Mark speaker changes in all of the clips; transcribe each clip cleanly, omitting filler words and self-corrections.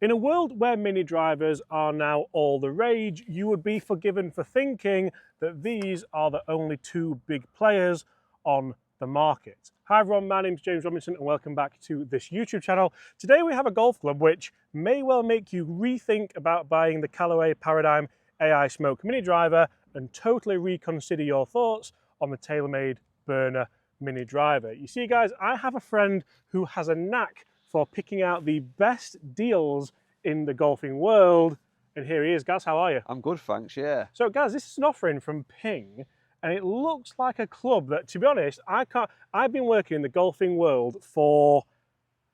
Speaker 1: In a world where mini drivers are now all the rage, you would be forgiven for thinking that these are the only two big players on the market. Hi everyone, my name's James Robinson and welcome back to this YouTube channel. Today we have a golf club which may well make you rethink about buying the Callaway Paradigm AI Smoke mini driver and totally reconsider your thoughts on the TaylorMade Burner mini driver. You see guys, I have a friend who has a knack for picking out the best deals in the golfing world. And here he is. Gaz, how are you?
Speaker 2: I'm good, thanks, yeah.
Speaker 1: So Gaz, this is an offering from Ping, and it looks like a club that, to be honest, I've been working in the golfing world for,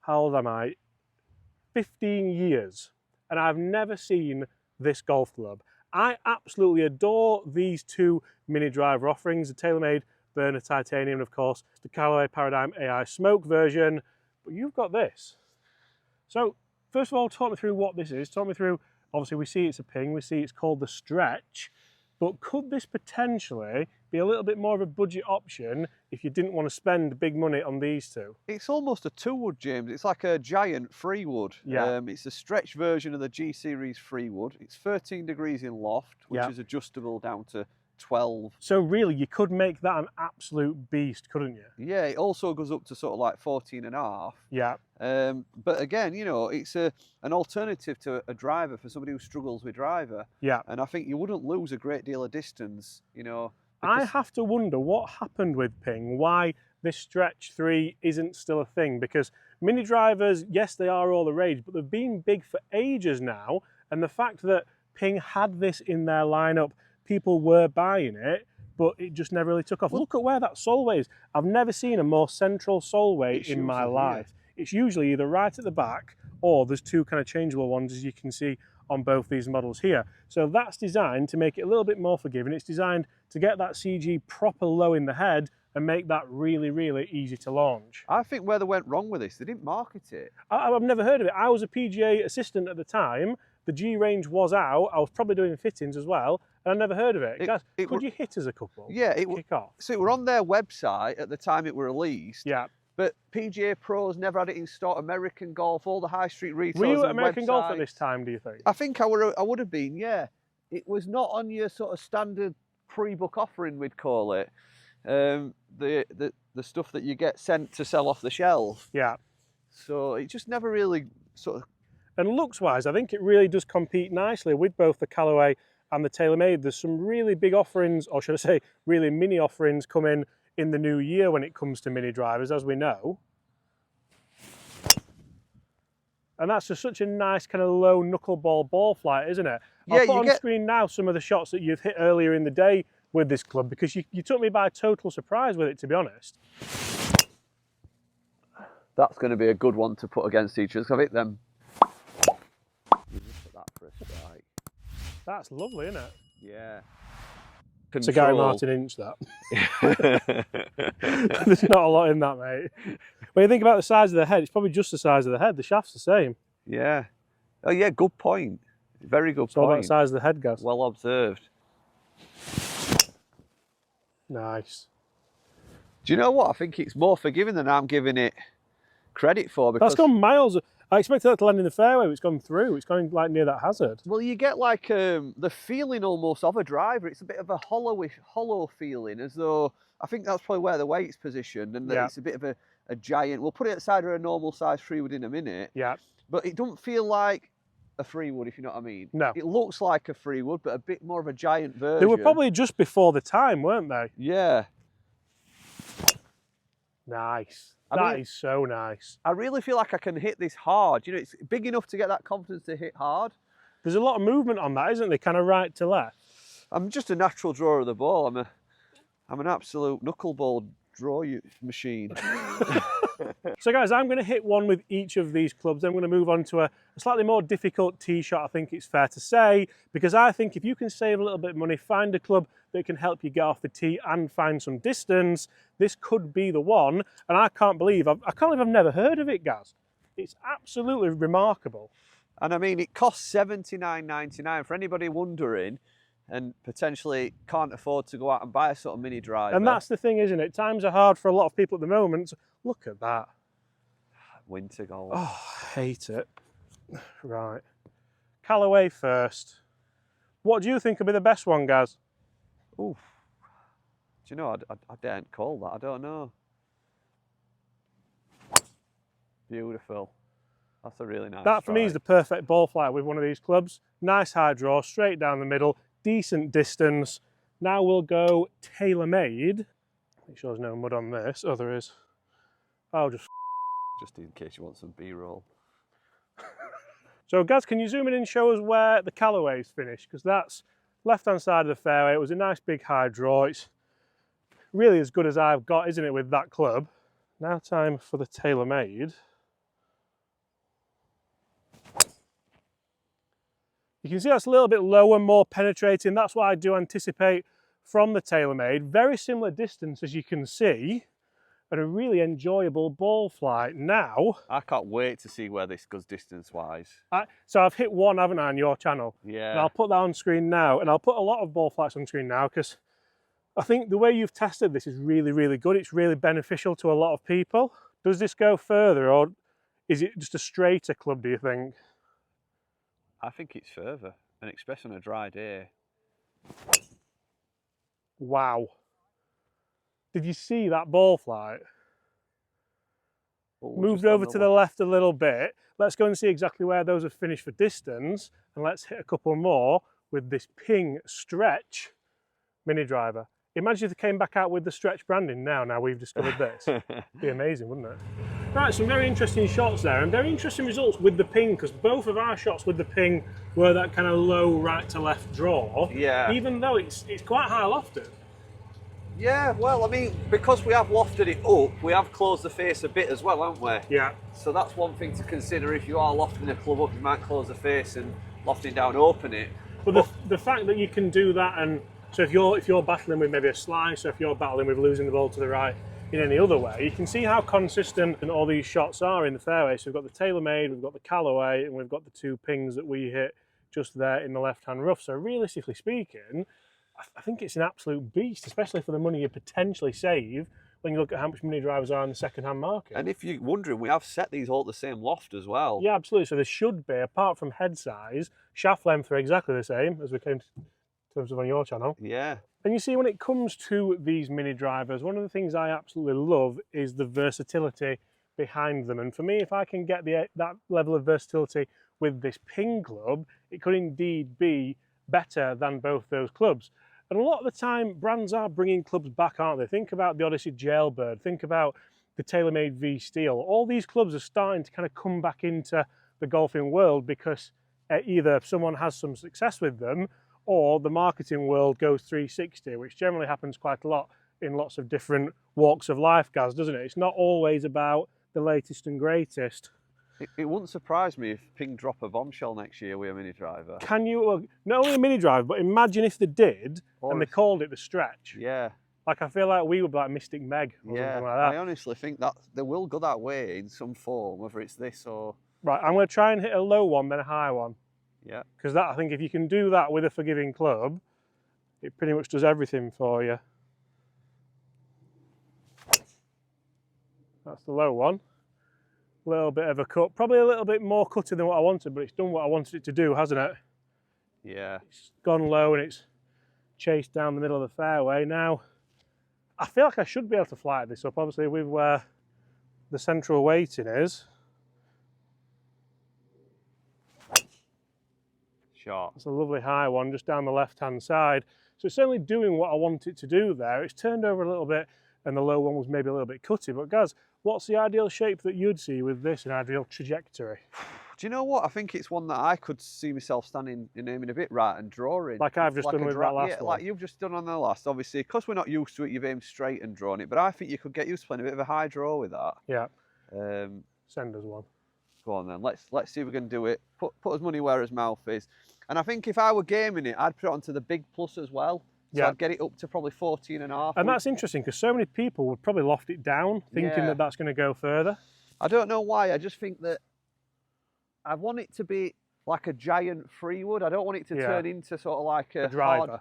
Speaker 1: how old am I? 15 years. And I've never seen this golf club. I absolutely adore these two mini driver offerings, the TaylorMade Burner Titanium, and of course, the Callaway Paradigm AI Smoke version. But you've got this. So first of all, talk me through what this is. Talk me through, obviously we see it's a Ping, we see it's called the Stretch, but could this potentially be a little bit more of a budget option if you didn't want to spend big money on these two?
Speaker 2: It's almost a two-wood, James. It's like a giant three-wood.
Speaker 1: Yeah.
Speaker 2: It's a Stretch version of the G-Series three-wood. It's 13 degrees in loft, which
Speaker 1: Yeah.
Speaker 2: is adjustable down to 12.
Speaker 1: So really, you could make that an absolute beast, couldn't you?
Speaker 2: Yeah, it also goes up to sort of like 14 and a half.
Speaker 1: Yeah.
Speaker 2: But again, you know, it's an alternative to a driver for somebody who struggles with driver.
Speaker 1: Yeah.
Speaker 2: And I think you wouldn't lose a great deal of distance, you know.
Speaker 1: I
Speaker 2: because-
Speaker 1: have to wonder what happened with Ping, why this Stretch 3 isn't still a thing, because mini drivers, yes, they are all the rage, but they've been big for ages now, and the fact that Ping had this in their lineup, people were buying it, but it just never really took off. Look at where that solway is. I've never seen a more central solway in my life. It's usually either right at the back or there's two kind of changeable ones, as you can see on both these models here. So that's designed to make it a little bit more forgiving. It's designed to get that CG proper low in the head and make that really, really easy to launch.
Speaker 2: I think where they went wrong with this, they didn't market it.
Speaker 1: I've never heard of it. I was a PGA assistant at the time. The G range was out. I was probably doing fittings as well, and I never heard of it. Guys, could you hit us a couple?
Speaker 2: Yeah,
Speaker 1: kick off.
Speaker 2: So it were on their website at the time it were released.
Speaker 1: Yeah.
Speaker 2: But PGA Pros never had it in stock. American Golf, all the high street retailers.
Speaker 1: Were you at
Speaker 2: and
Speaker 1: American Golf at
Speaker 2: websites.
Speaker 1: this time, do you think?
Speaker 2: I think I would have been, yeah. It was not on your sort of standard pre-book offering, we'd call it. The stuff that you get sent to sell off the shelf.
Speaker 1: Yeah.
Speaker 2: So it just never really sort of.
Speaker 1: And looks-wise, I think it really does compete nicely with both the Callaway and the TaylorMade. There's some really big offerings, or should I say, really mini offerings coming in the new year when it comes to mini drivers, as we know. And that's just such a nice kind of low knuckleball ball flight, isn't it?
Speaker 2: Yeah,
Speaker 1: I'll put on screen now some of the shots that you've hit earlier in the day with this club, because you took me by total surprise with it, to be honest.
Speaker 2: That's going to be a good one to put against each other. I've hit them. Put that for a strike.
Speaker 1: That's lovely, isn't it?
Speaker 2: Yeah.
Speaker 1: It's a Gary Martin inch, that. There's not a lot in that, mate. When you think about the size of the head, it's probably just the size of the head. The shaft's the same.
Speaker 2: Yeah. Oh, yeah, good point. Very good
Speaker 1: It's all about
Speaker 2: point.
Speaker 1: the size of the head, Gaz.
Speaker 2: Well observed.
Speaker 1: Nice.
Speaker 2: Do you know what? I think it's more forgiving than I'm giving it credit for. Because,
Speaker 1: That's gone miles. I expected that to land in the fairway, but it's gone through. It's gone like near that hazard.
Speaker 2: well, you get like the feeling almost of a driver. It's a bit of a hollow feeling, as though I think that's probably where the weight's positioned, and that
Speaker 1: Yeah.
Speaker 2: it's a bit of a giant. We'll put it outside of a normal size 3-wood in a minute.
Speaker 1: Yeah.
Speaker 2: But it doesn't feel like a 3-wood, if you know what I mean.
Speaker 1: No.
Speaker 2: It looks like a 3-wood, but a bit more of a giant version.
Speaker 1: They were probably just before the time, weren't they?
Speaker 2: Yeah.
Speaker 1: Nice.
Speaker 2: I
Speaker 1: That
Speaker 2: mean-
Speaker 1: is so nice.
Speaker 2: I really feel like I can hit this hard. You know, it's big enough to get that confidence to hit hard.
Speaker 1: There's a lot of movement on that, isn't there? Kind of right to left.
Speaker 2: I'm just a natural drawer of the ball. I'm an absolute knuckleball draw machine.
Speaker 1: So guys, I'm going to hit one with each of these clubs. Then I'm going to move on to a slightly more difficult tee shot, I think it's fair to say, because I think if you can save a little bit of money, find a club that can help you get off the tee and find some distance, this could be the one. And I can't believe I've never heard of it, Gaz. It's absolutely remarkable.
Speaker 2: And I mean, it costs $79.99 for anybody wondering and potentially can't afford to go out and buy a sort of mini driver.
Speaker 1: And that's the thing, isn't it? Times are hard for a lot of people at the moment. Look at that.
Speaker 2: Winter golf.
Speaker 1: Oh, I hate it. Right. Callaway first. What do you think will be the best one, Gaz?
Speaker 2: Oof. Do you know, I daren't call that. I don't know. Beautiful. That's a really nice
Speaker 1: That for me
Speaker 2: strike.
Speaker 1: is the perfect ball flight with one of these clubs. Nice high draw, straight down the middle, decent distance. Now we'll go TaylorMade. Make sure there's no mud on this. Oh, there is. I'll just
Speaker 2: in case you want some B-roll.
Speaker 1: So Gaz, can you zoom in and show us where the Callaway's finished? Because that's left-hand side of the fairway. It was a nice big high draw. It's really as good as I've got, isn't it, with that club? Now time for the TaylorMade. You can see that's a little bit lower, more penetrating. That's what I do anticipate from the TaylorMade. Very similar distance, as you can see, and a really enjoyable ball flight. Now,
Speaker 2: I can't wait to see where this goes distance-wise.
Speaker 1: so I've hit one, haven't I, on your channel?
Speaker 2: Yeah.
Speaker 1: And I'll put that on screen now, and I'll put a lot of ball flights on screen now, because I think the way you've tested this is really, really good. It's really beneficial to a lot of people. Does this go further, or is it just a straighter club, do you think?
Speaker 2: I think it's further, and especially on a dry day.
Speaker 1: Wow. Did you see that ball flight?
Speaker 2: Oh,
Speaker 1: Moved over to the left a little bit. Let's go and see exactly where those have finished for distance, and let's hit a couple more with this Ping Stretch mini driver. Imagine if they came back out with the Stretch branding now we've discovered this. It'd be amazing, wouldn't it? Right, some very interesting shots there, and very interesting results with the Ping, because both of our shots with the Ping were that kind of low right to left draw.
Speaker 2: Yeah.
Speaker 1: Even though it's quite high lofted.
Speaker 2: Yeah, well, I mean, because we have lofted it up, we have closed the face a bit as well, haven't we?
Speaker 1: Yeah.
Speaker 2: So that's one thing to consider. If you are lofting a club up, you might close the face, and lofting down, open it.
Speaker 1: But the fact that you can do that, and so if you're battling with maybe a slice, or if you're battling with losing the ball to the right in any other way, you can see how consistent and all these shots are in the fairway. So we've got the TaylorMade, we've got the Callaway, and we've got the two Pings that we hit just there in the left-hand rough. So realistically speaking, I think it's an absolute beast, especially for the money you potentially save when you look at how much mini drivers are in the second-hand market.
Speaker 2: And if you're wondering, we have set these all at the same loft as well.
Speaker 1: Yeah, absolutely. So there should be, apart from head size, shaft length are exactly the same as we came to in terms of on your channel.
Speaker 2: Yeah.
Speaker 1: And you see, when it comes to these mini drivers, one of the things I absolutely love is the versatility behind them. And for me, if I can get that level of versatility with this Ping club, it could indeed be better than both those clubs. And a lot of the time, brands are bringing clubs back, aren't they? Think about the Odyssey Jailbird, think about the TaylorMade V Steel. All these clubs are starting to kind of come back into the golfing world because either someone has some success with them, or the marketing world goes 360, which generally happens quite a lot in lots of different walks of life, Gaz, doesn't it? It's not always about the latest and greatest.
Speaker 2: It wouldn't surprise me if Ping drop a bombshell next year with a mini driver.
Speaker 1: Can you, well, not only a mini driver, but imagine if they did, and they called it the Stretch.
Speaker 2: Yeah.
Speaker 1: Like, I feel like we would be like Mystic Meg or
Speaker 2: Yeah,
Speaker 1: something like that.
Speaker 2: I honestly think that they will go that way in some form, whether it's this or...
Speaker 1: Right, I'm going to try and hit a low one, then a high one.
Speaker 2: Yeah.
Speaker 1: Because that, I think if you can do that with a forgiving club, it pretty much does everything for you. That's the low one. A little bit of a cut, probably a little bit more cutting than what I wanted, but it's done what I wanted it to do, hasn't it?
Speaker 2: Yeah.
Speaker 1: It's gone low and it's chased down the middle of the fairway. Now, I feel like I should be able to flight this up, obviously with where the central weighting is.
Speaker 2: Shot.
Speaker 1: It's a lovely high one just down the left-hand side. So it's certainly doing what I want it to do there. It's turned over a little bit and the low one was maybe a little bit cutty. But Gaz, what's the ideal shape that you'd see with this, an ideal trajectory?
Speaker 2: Do you know what? I think it's one that I could see myself standing and aiming a bit right and drawing.
Speaker 1: Like I've just done with that last one.
Speaker 2: Like you've just done on the last, obviously. Because we're not used to it, you've aimed straight and drawn it. But I think you could get used to playing a bit of a high draw with that.
Speaker 1: Yeah. Send us one.
Speaker 2: Go on then. Let's see if we can do it. Put his money where his mouth is. And I think if I were gaming it, I'd put it onto the big plus as well. So
Speaker 1: yeah.
Speaker 2: I'd get it up to probably 14.5.
Speaker 1: And that's interesting because so many people would probably loft it down thinking that that's going to go further.
Speaker 2: I don't know why. I just think that I want it to be like a giant free wood. I don't want it to turn into sort of like a
Speaker 1: driver.
Speaker 2: hard,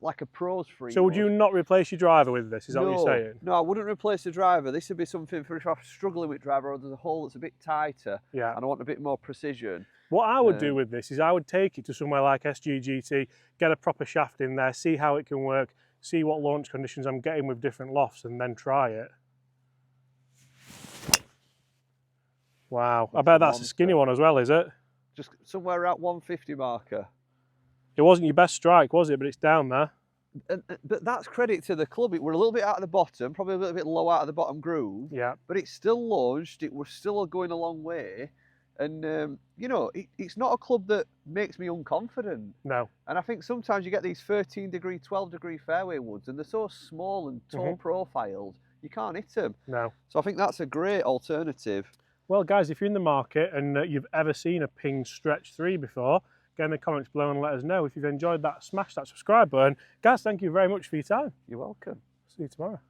Speaker 2: like a pro's free
Speaker 1: So would you not replace your driver with this? Is that what you're saying?
Speaker 2: No, I wouldn't replace the driver. This would be something for if I'm struggling with driver or there's a hole that's a bit tighter
Speaker 1: and
Speaker 2: I want a bit more precision.
Speaker 1: What I would do with this is I would take it to somewhere like SGGT, get a proper shaft in there, see how it can work, see what launch conditions I'm getting with different lofts, and then try it. Wow, I bet that's a skinny one as well, is it?
Speaker 2: Just somewhere at 150 marker.
Speaker 1: It wasn't your best strike, was it? But it's down there.
Speaker 2: But that's credit to the club. It were a little bit out of the bottom, probably a little bit low out of the bottom groove.
Speaker 1: Yeah.
Speaker 2: But it's still launched. It was still going a long way. And, you know, it's not a club that makes me unconfident.
Speaker 1: No.
Speaker 2: And I think sometimes you get these 13 degree, 12 degree fairway woods and they're so small and tall profiled, you can't hit them.
Speaker 1: No.
Speaker 2: So I think that's a great alternative.
Speaker 1: Well, guys, if you're in the market and you've ever seen a Ping Stretch 3 before, get in the comments below and let us know. If you've enjoyed that, smash that subscribe button. Guys, thank you very much for your time.
Speaker 2: You're welcome.
Speaker 1: See you tomorrow.